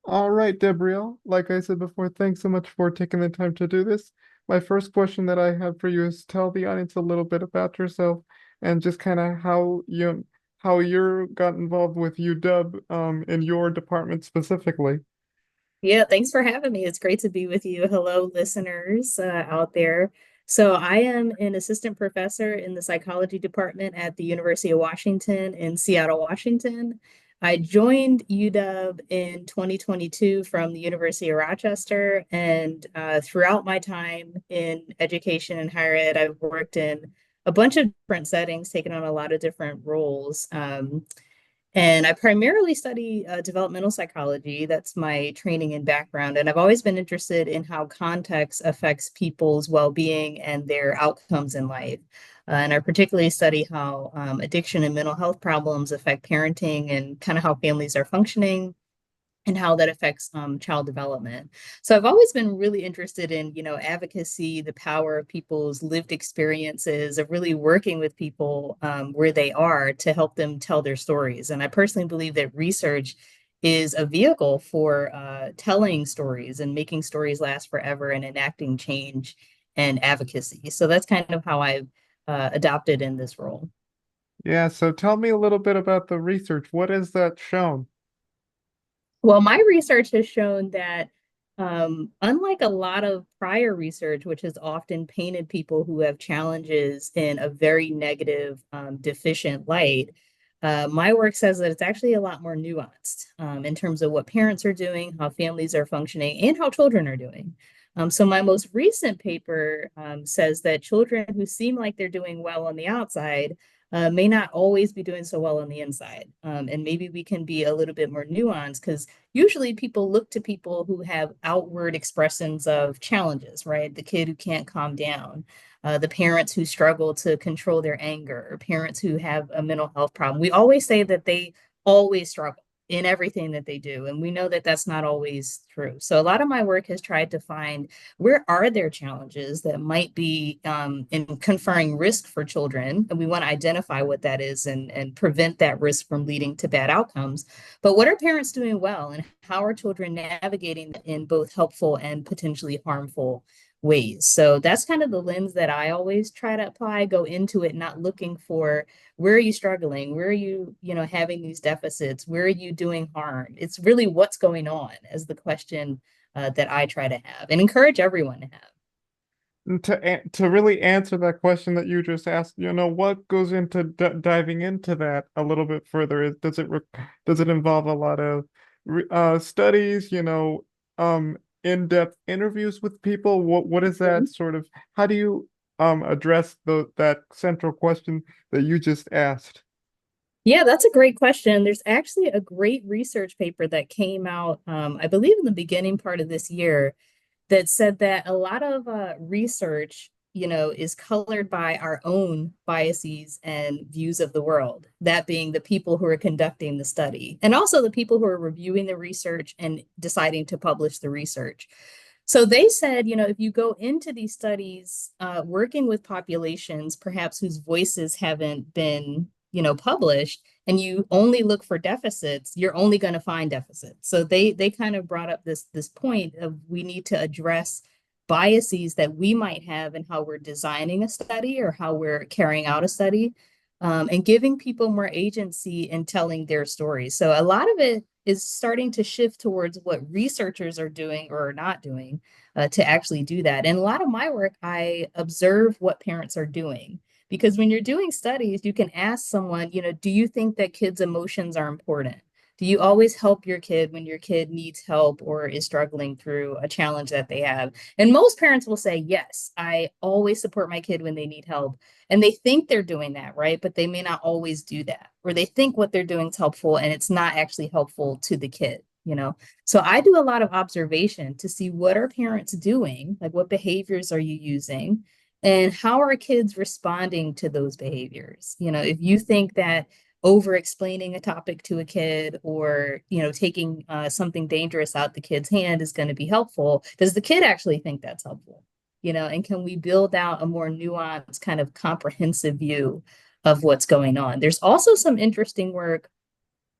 All right, Debrielle. Like I said before, thanks so much for taking the time to do this. My first question that I have for you is tell the audience a little bit about yourself and just kind of how you got involved with UW in your department specifically. Yeah, thanks for having me. It's great to be with you. Hello, listeners out there. So, I am an assistant professor in the psychology department at the University of Washington in Seattle, Washington. I joined UW in 2022 from the University of Rochester, and throughout my time in education and higher ed, I've worked in a bunch of different settings, taken on a lot of different roles. And I primarily study developmental psychology. That's my training and background. And I've always been interested in how context affects people's well being and their outcomes in life. And I particularly study how addiction and mental health problems affect parenting and kind of how families are functioning and how that affects child development. So I've always been really interested in, advocacy, the power of people's lived experiences, of really working with people where they are to help them tell their stories. And I personally believe that research is a vehicle for telling stories and making stories last forever and enacting change and advocacy. So that's kind of how I've adopted in this role. Yeah, so tell me a little bit about the research. What has that shown? Well, my research has shown that, unlike a lot of prior research, which has often painted people who have challenges in a very negative, deficient light, my work says that it's actually a lot more nuanced in terms of what parents are doing, how families are functioning, and how children are doing. So, my most recent paper says that children who seem like they're doing well on the outside may not always be doing so well on the inside. And maybe we can be a little bit more nuanced because usually people look to people who have outward expressions of challenges, right? The kid who can't calm down, the parents who struggle to control their anger, or parents who have a mental health problem. We always say that they always struggle in everything that they do. And we know that that's not always true. So a lot of my work has tried to find where are there challenges that might be in conferring risk for children. And we want to identify what that is and prevent that risk from leading to bad outcomes. But what are parents doing well, and how are children navigating in both helpful and potentially harmful ways? So that's kind of the lens that I always try to apply, go into it, not looking for where are you struggling? Where are you, having these deficits? Where are you doing harm? It's really what's going on as the question that I try to have and encourage everyone to have. And to really answer that question that you just asked, what goes into d diving into that a little bit further? Does it involve a lot of studies, in-depth interviews with people? What is that sort of, how do you address that central question that you just asked? Yeah, that's a great question. There's actually a great research paper that came out, I believe, in the beginning part of this year that said that a lot of research, is colored by our own biases and views of the world, that being the people who are conducting the study and also the people who are reviewing the research and deciding to publish the research. So they said, if you go into these studies working with populations, perhaps whose voices haven't been, published, and you only look for deficits, you're only going to find deficits. So they kind of brought up this point of we need to address biases that we might have in how we're designing a study or how we're carrying out a study, and giving people more agency in telling their stories. So a lot of it is starting to shift towards what researchers are doing or are not doing to actually do that. And a lot of my work, I observe what parents are doing. Because when you're doing studies, you can ask someone, do you think that kids' emotions are important? Do you always help your kid when your kid needs help or is struggling through a challenge that they have? And most parents will say, yes, I always support my kid when they need help. And they think they're doing that, right? But they may not always do that. Or they think what they're doing is helpful and it's not actually helpful to the kid. So I do a lot of observation to see what are parents doing, like what behaviors are you using, and how are kids responding to those behaviors? If you think that over explaining a topic to a kid or taking something dangerous out the kid's hand is going to be helpful, does the kid actually think that's helpful? And can we build out a more nuanced kind of comprehensive view of what's going on? There's also some interesting work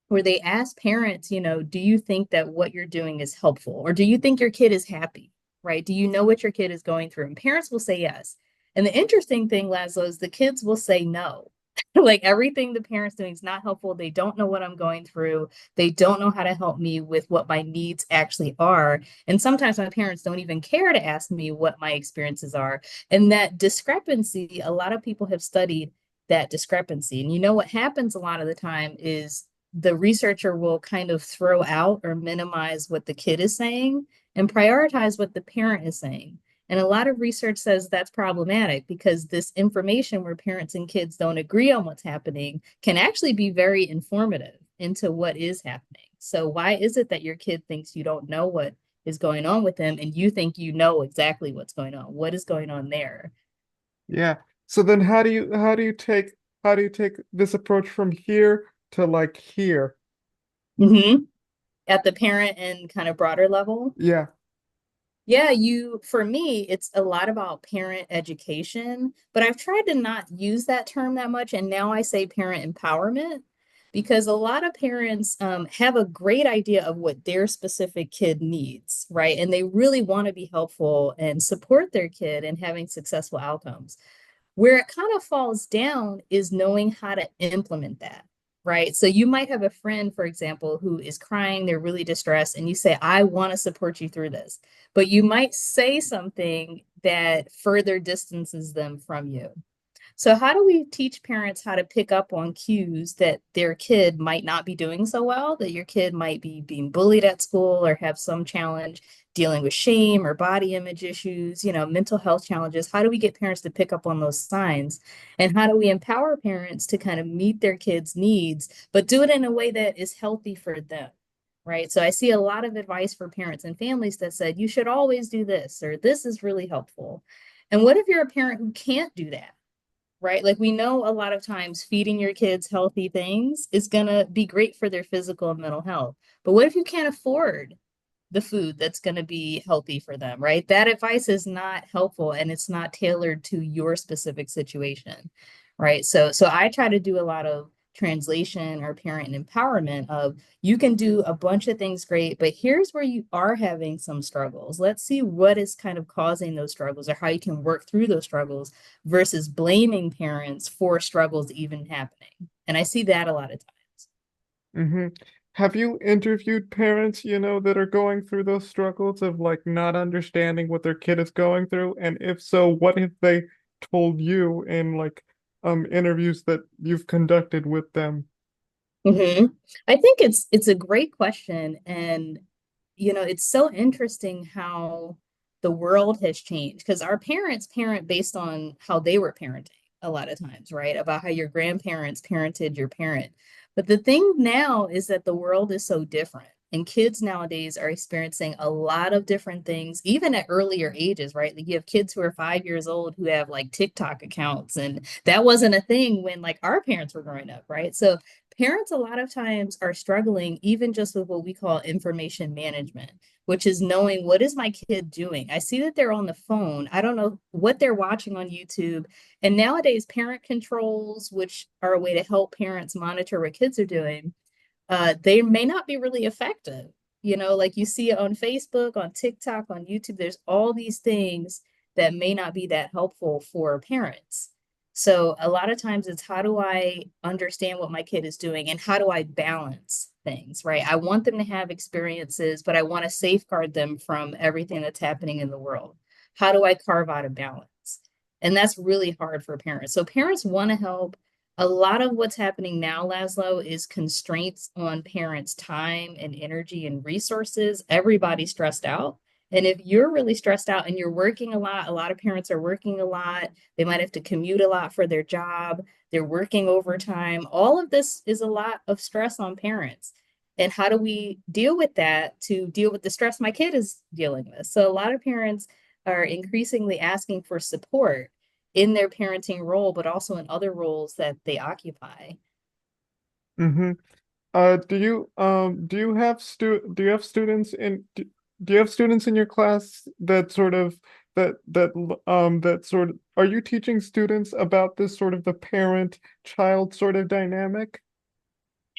where they ask parents, do you think that what you're doing is helpful? Or do you think your kid is happy? Right? Do you know what your kid is going through? And parents will say yes. And the interesting thing, Laszlo, is the kids will say no. Like everything the parents doing is not helpful. They don't know what I'm going through. They don't know how to help me with what my needs actually are. And sometimes my parents don't even care to ask me what my experiences are. And that discrepancy, a lot of people have studied that discrepancy. And what happens a lot of the time is the researcher will kind of throw out or minimize what the kid is saying and prioritize what the parent is saying. And a lot of research says that's problematic because this information where parents and kids don't agree on what's happening can actually be very informative into what is happening. So, why is it that your kid thinks you don't know what is going on with them and you think you know exactly what's going on? What is going on there? Yeah. So then how do you take this approach from here to like here? Mm-hmm. At the parent and kind of broader level. Yeah. Yeah, for me, it's a lot about parent education, but I've tried to not use that term that much. And now I say parent empowerment because a lot of parents have a great idea of what their specific kid needs, right? And they really want to be helpful and support their kid in having successful outcomes. Where it kind of falls down is knowing how to implement that, right? So you might have a friend, for example, who is crying, they're really distressed, and you say, I want to support you through this. But you might say something that further distances them from you. So, how do we teach parents how to pick up on cues that their kid might not be doing so well, that your kid might be being bullied at school or have some challenge dealing with shame or body image issues, mental health challenges? How do we get parents to pick up on those signs? And how do we empower parents to kind of meet their kids' needs, but do it in a way that is healthy for them? Right. So I see a lot of advice for parents and families that said, you should always do this, or this is really helpful. And what if you're a parent who can't do that? Right? Like we know a lot of times feeding your kids healthy things is going to be great for their physical and mental health. But what if you can't afford the food that's going to be healthy for them, right? That advice is not helpful and it's not tailored to your specific situation, right? So I try to do a lot of translation or parent empowerment of you can do a bunch of things great, but here's where you are having some struggles. Let's see what is kind of causing those struggles or how you can work through those struggles versus blaming parents for struggles even happening. And I see that a lot of times. Mm-hmm. Have you interviewed parents, that are going through those struggles of like not understanding what their kid is going through? And if so, what have they told you in like interviews that you've conducted with them? Mm-hmm. I think it's a great question, and it's so interesting how the world has changed because our parents parent based on how they were parenting a lot of times, right? About how your grandparents parented your parent. But the thing now is that the world is so different. And kids nowadays are experiencing a lot of different things, even at earlier ages, right? Like you have kids who are 5 years old who have like TikTok accounts, and that wasn't a thing when like our parents were growing up, right? So parents a lot of times are struggling even just with what we call information management, which is knowing what is my kid doing. I see that they're on the phone. I don't know what they're watching on YouTube. And nowadays, parent controls, which are a way to help parents monitor what kids are doing, they may not be really effective. Like you see it on Facebook, on TikTok, on YouTube, there's all these things that may not be that helpful for parents. So a lot of times it's how do I understand what my kid is doing and how do I balance things, right? I want them to have experiences, but I want to safeguard them from everything that's happening in the world. How do I carve out a balance? And that's really hard for parents. So parents want to help. A lot of what's happening now, Laszlo, is constraints on parents' time and energy and resources. Everybody's stressed out. And if you're really stressed out and you're working a lot of parents are working a lot. They might have to commute a lot for their job. They're working overtime. All of this is a lot of stress on parents. And how do we deal with that to deal with the stress my kid is dealing with? So a lot of parents are increasingly asking for support in their parenting role, but also in other roles that they occupy. Mm-hmm. Do you have students do you have students in your class that sort of that sort of are you teaching students about this sort of the parent child sort of dynamic?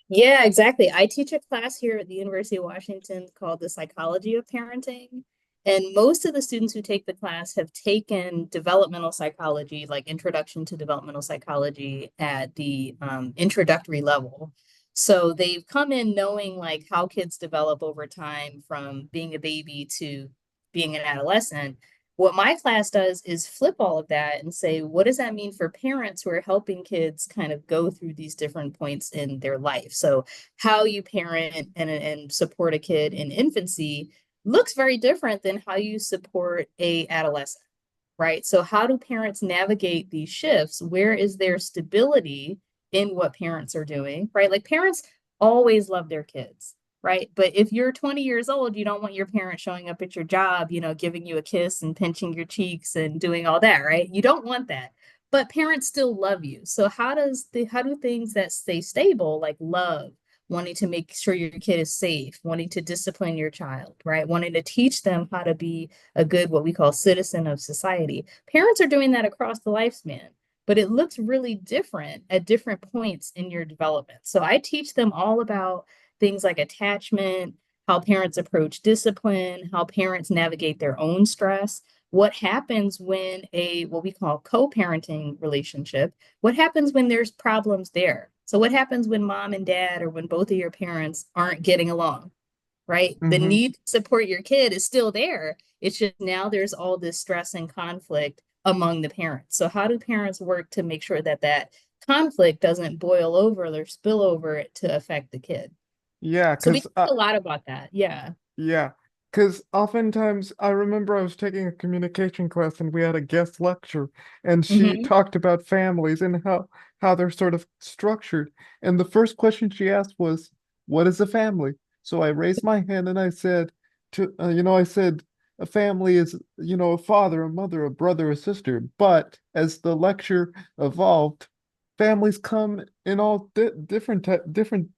Yeah, exactly. I teach a class here at the University of Washington called The Psychology of Parenting. And most of the students who take the class have taken developmental psychology, like Introduction to Developmental Psychology at the introductory level. So they've come in knowing like how kids develop over time from being a baby to being an adolescent. What my class does is flip all of that and say, what does that mean for parents who are helping kids kind of go through these different points in their life? So, how you parent and support a kid in infancy looks very different than how you support a adolescent, right? So, how do parents navigate these shifts? Where is there stability in what parents are doing, right? Like parents always love their kids, right? But if you're 20 years old, you don't want your parent showing up at your job, giving you a kiss and pinching your cheeks and doing all that, right? You don't want that. But parents still love you. So how do things that stay stable, like love, wanting to make sure your kid is safe, wanting to discipline your child, right? Wanting to teach them how to be a good, what we call citizen of society. Parents are doing that across the lifespan, but it looks really different at different points in your development. So I teach them all about things like attachment, how parents approach discipline, how parents navigate their own stress. What happens when a what we call co-parenting relationship? What happens when there's problems there? So what happens when mom and dad or when both of your parents aren't getting along? Right? The Mm-hmm. need to support your kid is still there. It's just now there's all this stress and conflict among the parents. So how do parents work to make sure that that conflict doesn't boil over or spill over to affect the kid? Yeah, So we because talk a lot about that. Yeah. yeah, because oftentimes I remember I was taking a communication class and we had a guest lecture, and she Mm-hmm. talked about families and how they're sort of structured. And the first question she asked was, "What is a family?" So I raised my hand and I said, I said a family is, a father, a mother, a brother, a sister. But as the lecture evolved, families come in all different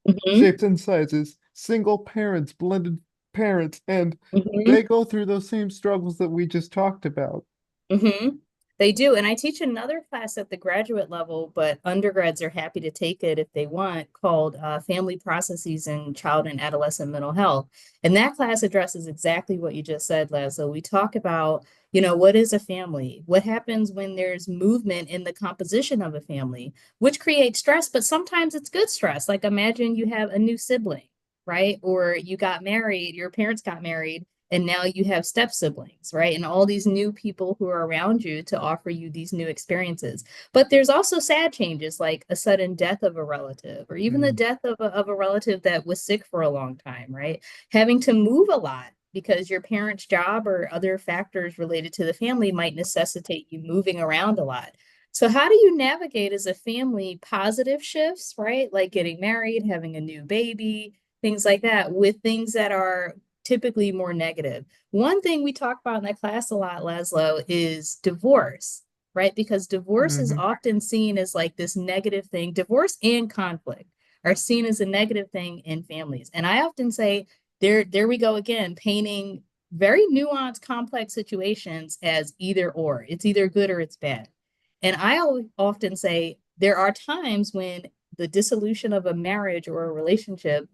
Mm-hmm. shapes and sizes, single parents, blended parents, and Mm-hmm. they go through those same struggles that we just talked about. Mm-hmm. They do. And I teach another class at the graduate level, but undergrads are happy to take it if they want, called Family Processes in Child and Adolescent Mental Health. And that class addresses exactly what you just said, Laszlo. We talk about, what is a family? What happens when there's movement in the composition of a family, which creates stress, but sometimes it's good stress. Like imagine you have a new sibling, right? Or you got married, your parents got married and now you have step siblings, right? And all these new people who are around you to offer you these new experiences. But there's also sad changes like a sudden death of a relative or even the Mm, death of a relative that was sick for a long time, right? Having to move a lot because your parents' job or other factors related to the family might necessitate you moving around a lot. So, how do you navigate as a family positive shifts, right? Like getting married, having a new baby, things like that, with things that are typically more negative. One thing we talk about in that class a lot, Laszlo, is divorce, right? Because divorce is hmm often seen as like this negative thing. Divorce and conflict are seen as a negative thing in families. And I often say, there we go again, painting very nuanced, complex situations as either or. It's either good or it's bad. And I often say there are times when the dissolution of a marriage or a relationship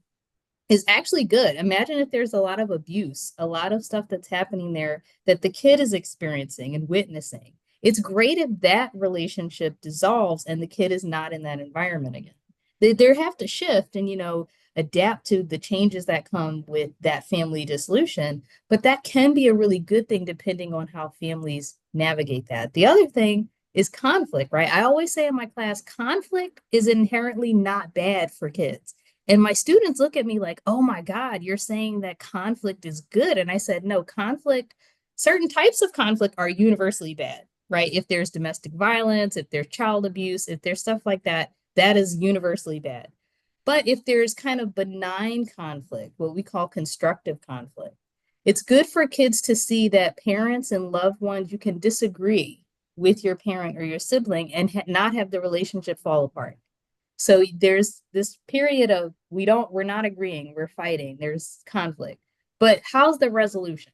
is actually good. Imagine if there's a lot of abuse, a lot of stuff that's happening there that the kid is experiencing and witnessing. It's great if that relationship dissolves and the kid is not in that environment again. They have to shift and, adapt to the changes that come with that family dissolution. But that can be a really good thing depending on how families navigate that. The other thing is conflict, right? I always say in my class, conflict is inherently not bad for kids. And my students look at me like, oh my God, you're saying that conflict is good. And I said, no, conflict, certain types of conflict are universally bad, right? If there's domestic violence, if there's child abuse, if there's stuff like that, that is universally bad. But if there's kind of benign conflict, what we call constructive conflict, it's good for kids to see that parents and loved ones, you can disagree with your parent or your sibling and not have the relationship fall apart. So there's this period of we're not agreeing, we're fighting, there's conflict. But how's the resolution?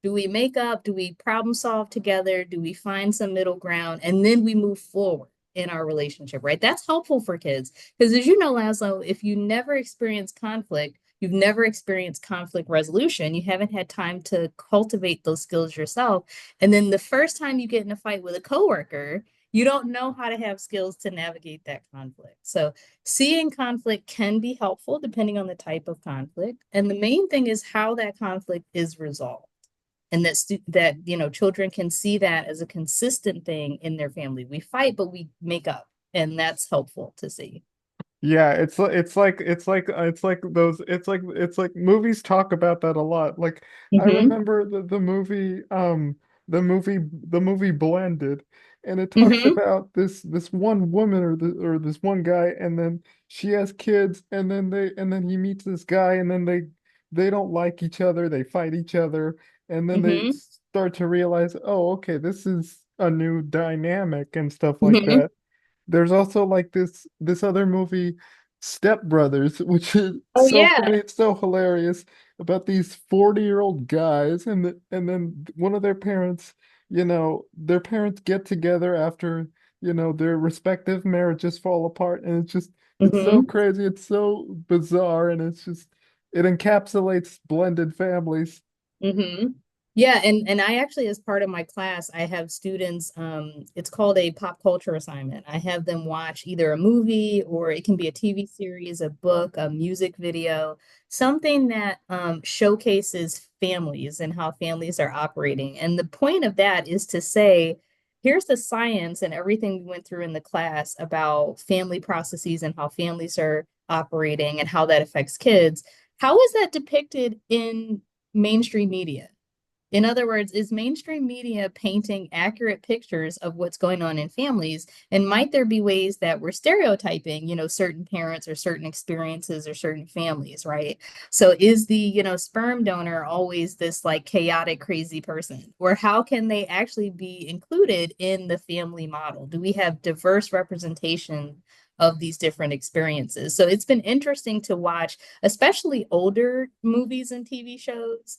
Do we make up? Do we problem solve together? Do we find some middle ground? And then we move forward. in our relationship, right? That's helpful for kids. Because as you know, Laszlo, if you never experience conflict, you've never experienced conflict resolution, you haven't had time to cultivate those skills yourself. And then the first time you get in a fight with a coworker, you don't know how to have skills to navigate that conflict. So seeing conflict can be helpful depending on the type of conflict. And the main thing is how that conflict is resolved. And that children can see that as a consistent thing in their family. We fight, but we make up, and that's helpful to see. Yeah, it's like movies talk about that a lot. Like I Mm-hmm. remember the movie Blended, and it talks Mm-hmm. about this one woman or this one guy, and then she has kids, and then he meets this guy, and then they don't like each other, they fight each other, and then they Mm-hmm. start to realize, oh, okay, this is a new dynamic and stuff like Mm-hmm. that. There's also like this other movie, Step Brothers, which is Oh so yeah. funny, it's so hilarious about these 40-year-old guys and then one of their parents, their parents get together after, their respective marriages fall apart and it's so Mm-hmm. crazy, it's so bizarre and it encapsulates blended families. Mm-hmm. Yeah, and I actually, as part of my class, I have students, it's called a pop culture assignment. I have them watch either a movie or it can be a TV series, a book, a music video, something that showcases families and how families are operating. And the point of that is to say, here's the science and everything we went through in the class about family processes and how families are operating and how that affects kids. How is that depicted in mainstream media? In other words, is mainstream media painting accurate pictures of what's going on in families? And might there be ways that we're stereotyping, certain parents or certain experiences or certain families, right? So is the, sperm donor always this like chaotic, crazy person? Or how can they actually be included in the family model? Do we have diverse representation of these different experiences? So it's been interesting to watch, especially older movies and TV shows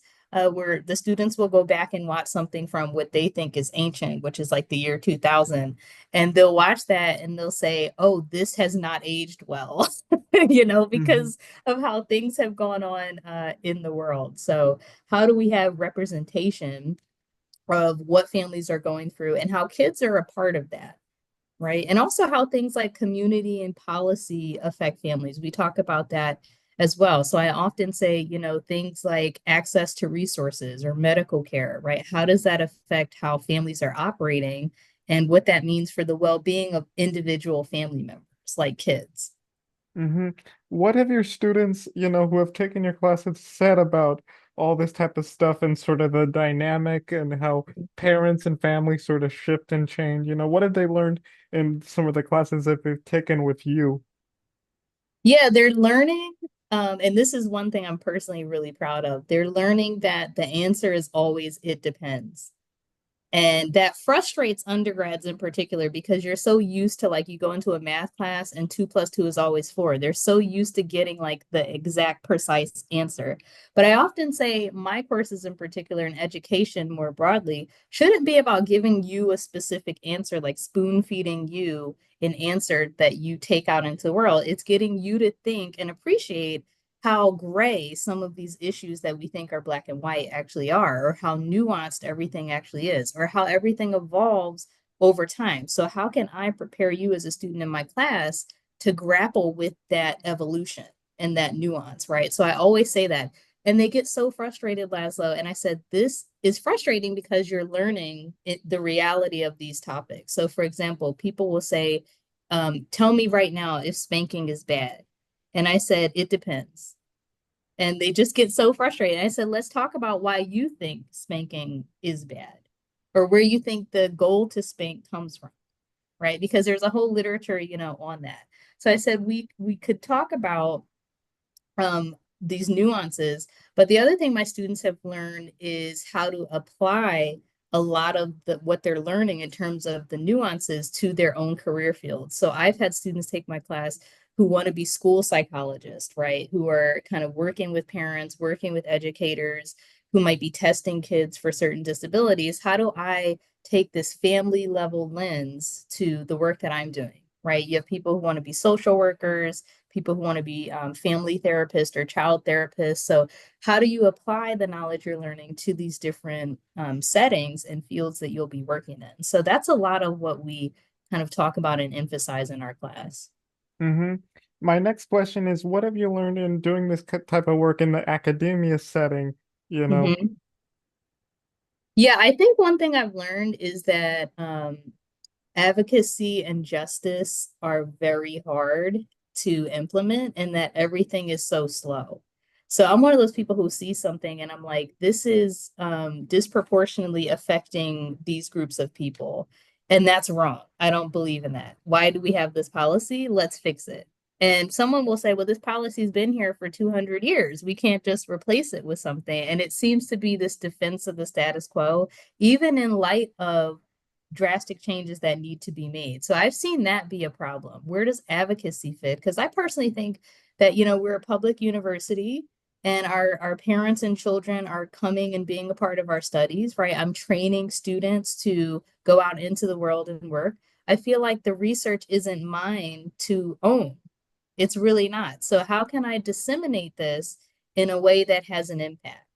where the students will go back and watch something from what they think is ancient, which is like the year 2000, and they'll watch that and they'll say, "Oh, this has not aged well," Hmm. because of how things have gone on in the world. So, how do we have representation of what families are going through and how kids are a part of that? Right. And also how things like community and policy affect families. We talk about that as well. So I often say, things like access to resources or medical care, right? How does that affect how families are operating and what that means for the well-being of individual family members, like kids? Hmm. What have your students, who have taken your classes said about all this type of stuff and sort of the dynamic and how parents and families sort of shift and change? What have they learned in some of the classes that they've taken with you? Yeah, they're learning. And this is one thing I'm personally really proud of. They're learning that the answer is always it depends. And that frustrates undergrads in particular because you're so used to like you go into a math class and 2 plus 2 is always 4. They're so used to getting like the exact precise answer. But I often say my courses in particular and education more broadly shouldn't be about giving you a specific answer, like spoon feeding you an answer that you take out into the world. It's getting you to think and appreciate how gray some of these issues that we think are black and white actually are, or how nuanced everything actually is, or how everything evolves over time. So, how can I prepare you as a student in my class to grapple with that evolution and that nuance, right? So, I always say that. And they get so frustrated, Laszlo. And I said, this is frustrating because you're learning the reality of these topics. So, for example, people will say, tell me right now if spanking is bad. And I said, it depends. And they just get so frustrated. I said, let's talk about why you think spanking is bad or where you think the goal to spank comes from, right? Because there's a whole literature, on that. So I said we could talk about these nuances. But the other thing my students have learned is how to apply a lot of what they're learning in terms of the nuances to their own career field. So I've had students take my class who want to be school psychologists, right? Who are kind of working with parents, working with educators, who might be testing kids for certain disabilities, how do I take this family level lens to the work that I'm doing, right? You have people who want to be social workers, people who want to be family therapists or child therapists. So, how do you apply the knowledge you're learning to these different settings and fields that you'll be working in? So, that's a lot of what we kind of talk about and emphasize in our class. Mm-hmm. My next question is, what have you learned in doing this type of work in the academia setting? You know? Mhm. Yeah, I think one thing I've learned is that advocacy and justice are very hard to implement and that everything is so slow. So I'm one of those people who see something and I'm like, this is disproportionately affecting these groups of people. And that's wrong. I don't believe in that. Why do we have this policy? Let's fix it. And someone will say, well, this policy's been here for 200 years. We can't just replace it with something. And it seems to be this defense of the status quo, even in light of drastic changes that need to be made. So I've seen that be a problem. Where does advocacy fit? Because I personally think that, we're a public university and our parents and children are coming and being a part of our studies, right? I'm training students to go out into the world and work. I feel like the research isn't mine to own. It's really not. So how can I disseminate this in a way that has an impact?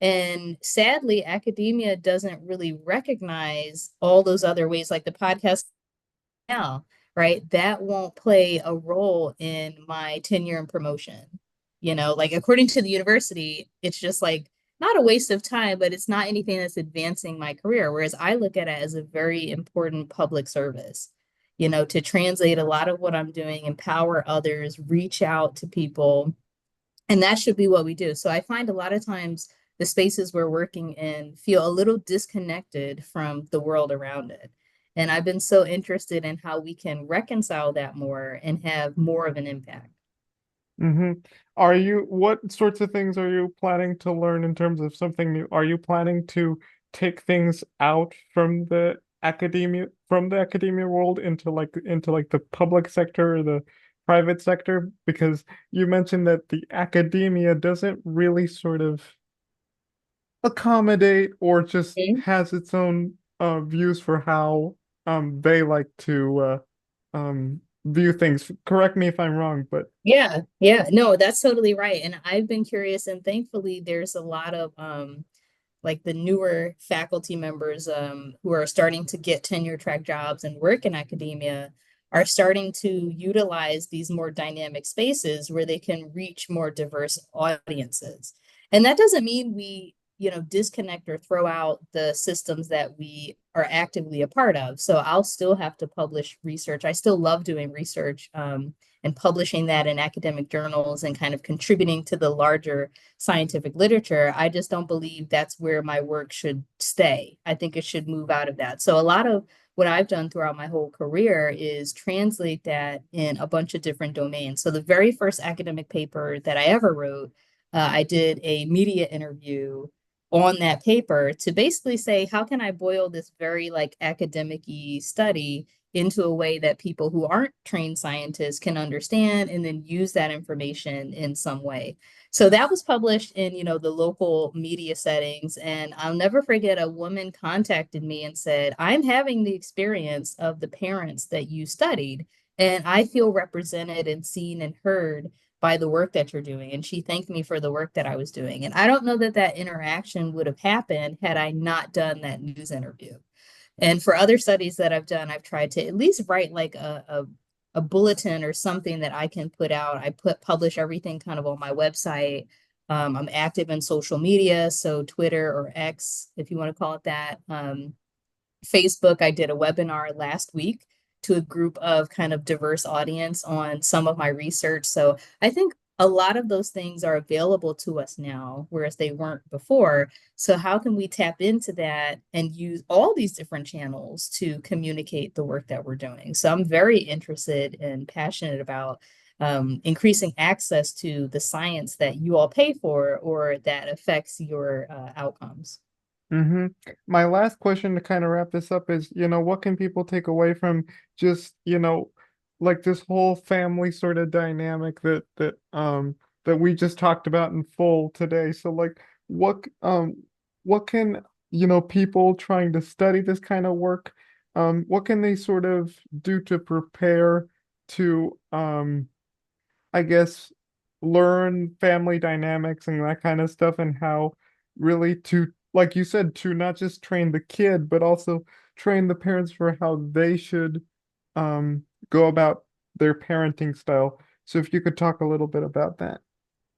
And sadly, academia doesn't really recognize all those other ways, like the podcast now, right? That won't play a role in my tenure and promotion. Like according to the university, it's just like not a waste of time, but it's not anything that's advancing my career. Whereas I look at it as a very important public service, to translate a lot of what I'm doing, empower others, reach out to people, and that should be what we do. So I find a lot of times the spaces we're working in feel a little disconnected from the world around it. And I've been so interested in how we can reconcile that more and have more of an impact. Mm-hmm. What sorts of things are you planning to learn in terms of something new? Are you planning to take things out from the academia world into like the public sector or the private sector? Because you mentioned that the academia doesn't really sort of accommodate or just Mhm. has its own views for how they like to view things. Correct me if I'm wrong, but Yeah, yeah, no, that's totally right. And I've been curious, and thankfully, there's a lot of like the newer faculty members who are starting to get tenure track jobs and work in academia are starting to utilize these more dynamic spaces where they can reach more diverse audiences. And that doesn't mean we, disconnect or throw out the systems that we are actively a part of. So I'll still have to publish research. I still love doing research and publishing that in academic journals and kind of contributing to the larger scientific literature. I just don't believe that's where my work should stay. I think it should move out of that. So a lot of what I've done throughout my whole career is translate that in a bunch of different domains. So the very first academic paper that I ever wrote, I did a media interview on that paper to basically say, how can I boil this very like academic-y study into a way that people who aren't trained scientists can understand and then use that information in some way. So that was published in, the local media settings. And I'll never forget a woman contacted me and said, I'm having the experience of the parents that you studied, and I feel represented and seen and heard by the work that you're doing. And she thanked me for the work that I was doing. And I don't know that that interaction would have happened had I not done that news interview. And for other studies that I've done, I've tried to at least write like a bulletin or something that I can put out. I publish everything kind of on my website. I'm active in social media, so Twitter or X, if you want to call it that. Facebook, I did a webinar last week to a group of kind of diverse audience on some of my research. So I think a lot of those things are available to us now, whereas they weren't before. So how can we tap into that and use all these different channels to communicate the work that we're doing? So I'm very interested and passionate about increasing access to the science that you all pay for or that affects your outcomes. hmm. My last question to kind of wrap this up is, what can people take away from just, like this whole family sort of dynamic that we just talked about in full today? So like what what can, people trying to study this kind of work, what can they sort of do to prepare to I guess learn family dynamics and that kind of stuff, and how really to, like you said, to not just train the kid, but also train the parents for how they should go about their parenting style. So if you could talk a little bit about that.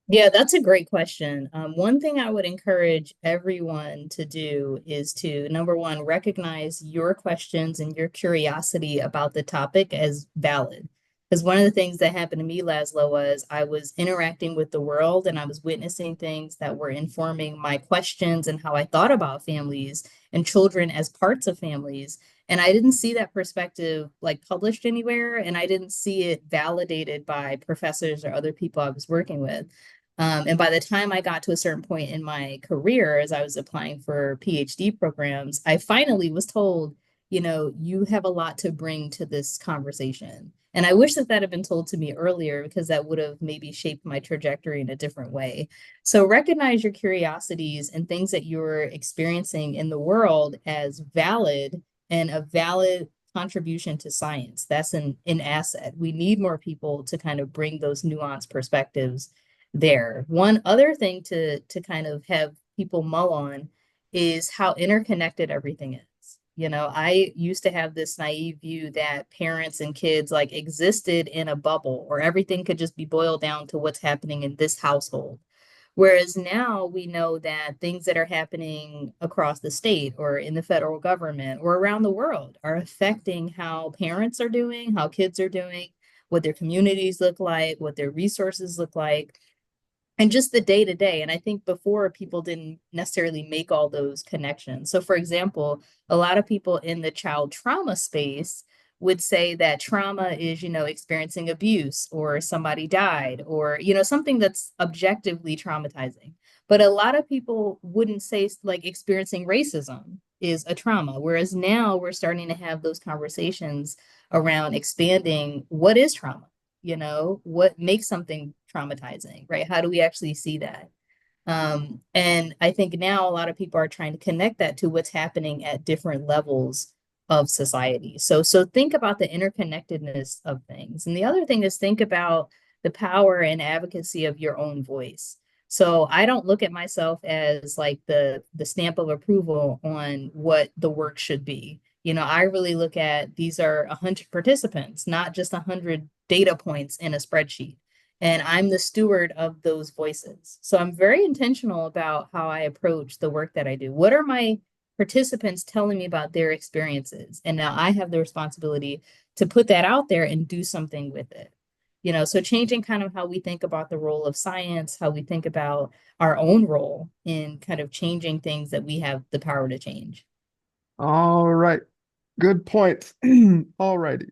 Yeah, that's a great question. One thing I would encourage everyone to do is to, number one, recognize your questions and your curiosity about the topic as valid. Because one of the things that happened to me, Laszlo, was I was interacting with the world and I was witnessing things that were informing my questions and how I thought about families and children as parts of families. And I didn't see that perspective like published anywhere, and I didn't see it validated by professors or other people I was working with. And by the time I got to a certain point in my career, as I was applying for PhD programs, I finally was told, you have a lot to bring to this conversation. And I wish that that had been told to me earlier, because that would have maybe shaped my trajectory in a different way. So recognize your curiosities and things that you're experiencing in the world as valid and a valid contribution to science. That's an asset. We need more people to kind of bring those nuanced perspectives there. One other thing to kind of have people mull on is how interconnected everything is. I used to have this naive view that parents and kids like existed in a bubble, or everything could just be boiled down to what's happening in this household. Whereas now we know that things that are happening across the state or in the federal government or around the world are affecting how parents are doing, how kids are doing, what their communities look like, what their resources look like, and just the day to day. And I think before, people didn't necessarily make all those connections. So, for example, a lot of people in the child trauma space would say that trauma is, experiencing abuse or somebody died or, something that's objectively traumatizing. But a lot of people wouldn't say like experiencing racism is a trauma. Whereas now we're starting to have those conversations around expanding what is trauma, what makes something traumatizing, right? How do we actually see that? And I think now a lot of people are trying to connect that to what's happening at different levels of society. So think about the interconnectedness of things. And the other thing is think about the power and advocacy of your own voice. So I don't look at myself as like the stamp of approval on what the work should be. I really look at, these are 100 participants, not just 100 data points in a spreadsheet, and I'm the steward of those voices. So I'm very intentional about how I approach the work that I do. What are my participants telling me about their experiences? And now I have the responsibility to put that out there and do something with it. So changing kind of how we think about the role of science, how we think about our own role in kind of changing things that we have the power to change. All right. Good point. All righty.